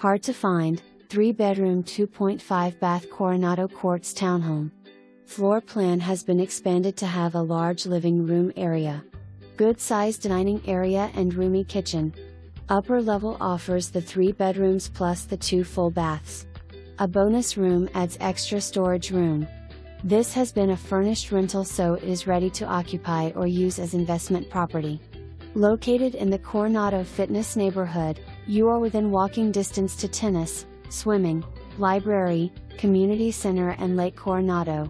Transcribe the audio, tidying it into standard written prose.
Hard to find, 3-bedroom 2.5-bath Coronado Courts townhome. Floor plan has been expanded to have a large living room area. Good-sized dining area and roomy kitchen. Upper level offers the 3 bedrooms plus the 2 full baths. A bonus room adds extra storage room. This has been a furnished rental, so it is ready to occupy or use as investment property. Located in the Coronado Fitness neighborhood, you are within walking distance to tennis, swimming, library, community center and Lake Coronado.